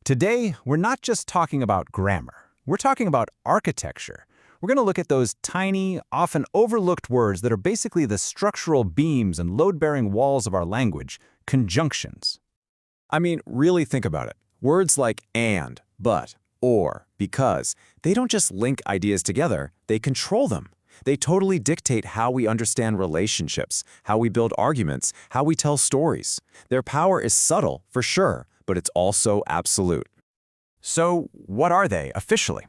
Today, we're not just talking about grammar. We're talking about architecture. We're going to look at those tiny, often overlooked words that are basically the structural beams and load-bearing walls of our language, conjunctions. I mean, really think about it. Words like and, but, or, because, they don't just link ideas together, they control them. They totally dictate how we understand relationships, how we build arguments, how we tell stories. Their power is subtle, for sure, but it's also absolute. So, what are they officially?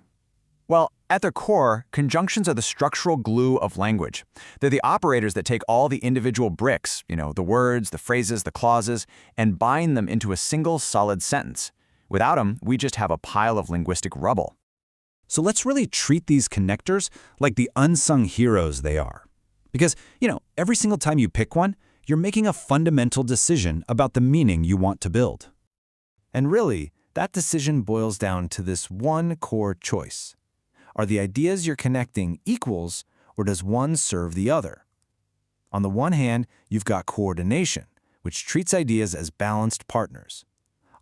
Well, at their core, conjunctions are the structural glue of language. They're the operators that take all the individual bricks, the words, the phrases, the clauses, and bind them into a single solid sentence. Without them, we just have a pile of linguistic rubble. So let's really treat these connectors like the unsung heroes they are. Because, every single time you pick one, you're making a fundamental decision about the meaning you want to build. And really, that decision boils down to this one core choice. Are the ideas you're connecting equals, or does one serve the other? On the one hand, you've got coordination, which treats ideas as balanced partners.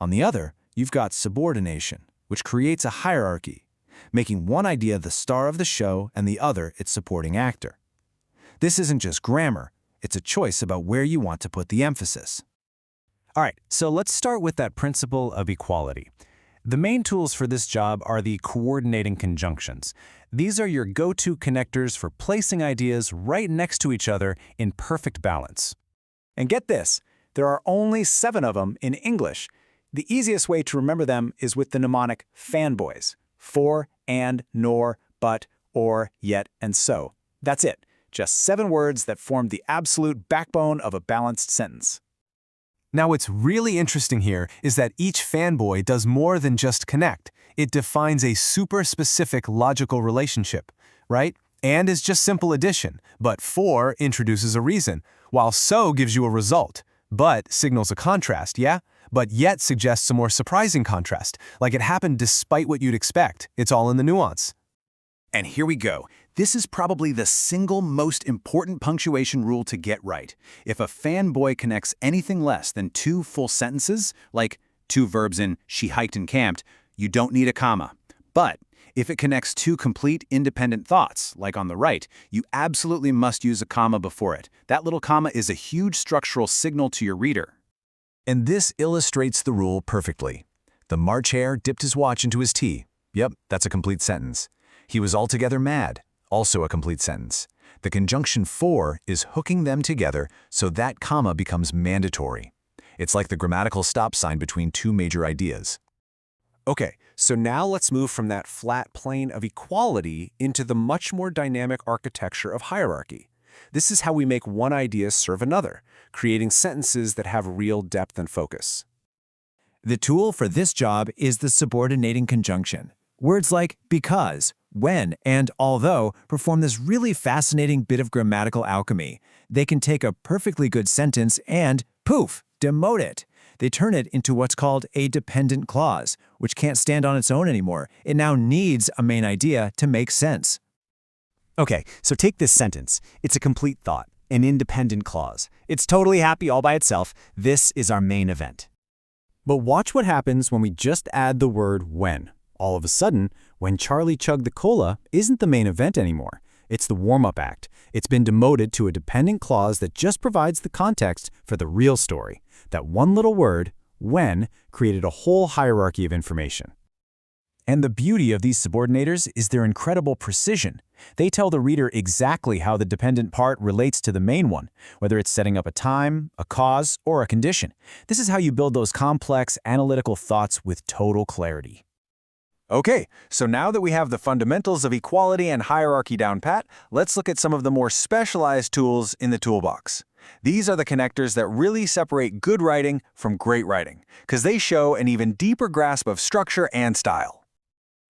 On the other, you've got subordination, which creates a hierarchy, making one idea the star of the show and the other its supporting actor. This isn't just grammar, it's a choice about where you want to put the emphasis. All right, so let's start with that principle of equality. The main tools for this job are the coordinating conjunctions. These are your go-to connectors for placing ideas right next to each other in perfect balance. And get this, there are only 7 of them in English. The easiest way to remember them is with the mnemonic FANBOYS. For, and, nor, but, or, yet, and so. That's it. Just 7 words that form the absolute backbone of a balanced sentence. Now, what's really interesting here is that each fanboy does more than just connect. It defines a super specific logical relationship, right? And is just simple addition, but for introduces a reason, while so gives you a result. But signals a contrast, yeah? But yet suggests a more surprising contrast, like it happened despite what you'd expect. It's all in the nuance. And here we go. This is probably the single most important punctuation rule to get right. If a fanboy connects anything less than 2 full sentences, like 2 verbs in she hiked and camped, you don't need a comma. But if it connects 2 complete independent thoughts, like on the right, you absolutely must use a comma before it. That little comma is a huge structural signal to your reader. And this illustrates the rule perfectly. The March hare dipped his watch into his tea. Yep, that's a complete sentence. He was altogether mad. Also a complete sentence. The conjunction for is hooking them together so that comma becomes mandatory. It's like the grammatical stop sign between 2 major ideas. Okay, so now let's move from that flat plane of equality into the much more dynamic architecture of hierarchy. This is how we make one idea serve another, creating sentences that have real depth and focus. The tool for this job is the subordinating conjunction. Words like because, when, and although perform this really fascinating bit of grammatical alchemy. They can take a perfectly good sentence and, poof, demote it. They turn it into what's called a dependent clause, which can't stand on its own anymore. It now needs a main idea to make sense. Okay, so take this sentence. It's a complete thought, an independent clause. It's totally happy all by itself. This is our main event. But watch what happens when we just add the word when. All of a sudden, when Charlie chugged the cola isn't the main event anymore. It's the warm-up act. It's been demoted to a dependent clause that just provides the context for the real story. That one little word, when, created a whole hierarchy of information. And the beauty of these subordinators is their incredible precision. They tell the reader exactly how the dependent part relates to the main one, whether it's setting up a time, a cause, or a condition. This is how you build those complex, analytical thoughts with total clarity. Okay, so now that we have the fundamentals of equality and hierarchy down pat, let's look at some of the more specialized tools in the toolbox. These are the connectors that really separate good writing from great writing, because they show an even deeper grasp of structure and style.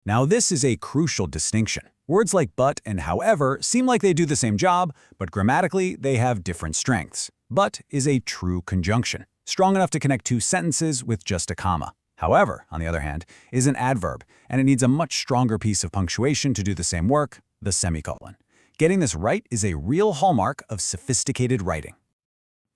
Now this is a crucial distinction. Words like but and however seem like they do the same job, but grammatically they have different strengths. But is a true conjunction, strong enough to connect 2 sentences with just a comma. However, on the other hand, is an adverb, and it needs a much stronger piece of punctuation to do the same work, the semicolon. Getting this right is a real hallmark of sophisticated writing.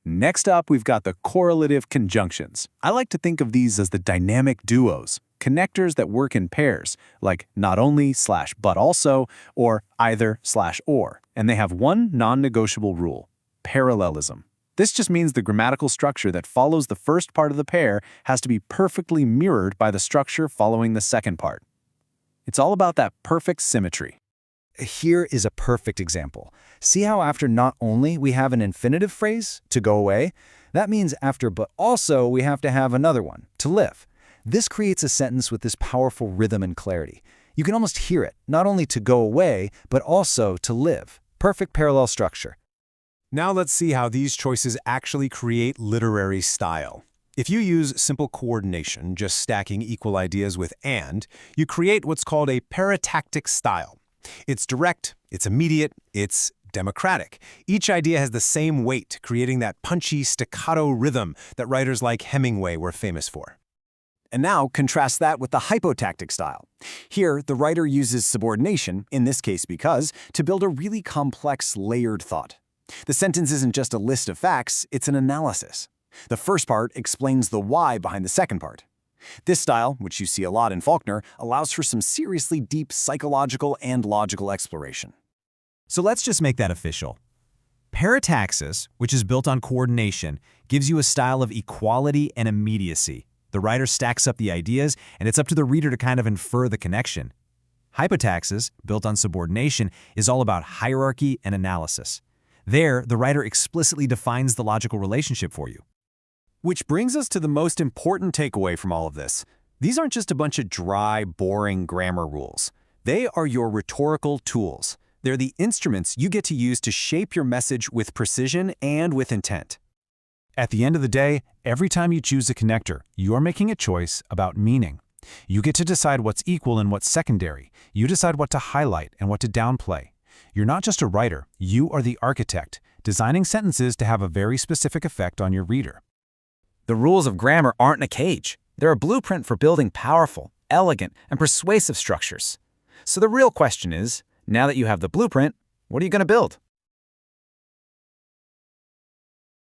Next up, we've got the correlative conjunctions. I like to think of these as the dynamic duos. connectors that work in pairs, like not only / but also, or either / or. And they have one non-negotiable rule: parallelism. This just means the grammatical structure that follows the first part of the pair has to be perfectly mirrored by the structure following the second part. It's all about that perfect symmetry. Here is a perfect example. See how after not only we have an infinitive phrase, to go away? That means after but also we have to have another one, to live. This creates a sentence with this powerful rhythm and clarity. You can almost hear it, not only to go away, but also to live. Perfect parallel structure. Now let's see how these choices actually create literary style. If you use simple coordination, just stacking equal ideas with and, you create what's called a paratactic style. It's direct, it's immediate, it's democratic. Each idea has the same weight, creating that punchy staccato rhythm that writers like Hemingway were famous for. And now contrast that with the hypotactic style. Here, the writer uses subordination, in this case because, to build a really complex, layered thought. The sentence isn't just a list of facts, it's an analysis. The first part explains the why behind the second part. This style, which you see a lot in Faulkner, allows for some seriously deep psychological and logical exploration. So let's just make that official. Parataxis, which is built on coordination, gives you a style of equality and immediacy. The writer stacks up the ideas, and it's up to the reader to kind of infer the connection. Hypotaxis, built on subordination, is all about hierarchy and analysis. There, the writer explicitly defines the logical relationship for you. Which brings us to the most important takeaway from all of this. These aren't just a bunch of dry, boring grammar rules. They are your rhetorical tools. They're the instruments you get to use to shape your message with precision and with intent. At the end of the day, every time you choose a connector, you're making a choice about meaning. You get to decide what's equal and what's secondary. You decide what to highlight and what to downplay. You're not just a writer, you are the architect, designing sentences to have a very specific effect on your reader. The rules of grammar aren't in a cage. They're a blueprint for building powerful, elegant, and persuasive structures. So the real question is, now that you have the blueprint, what are you going to build?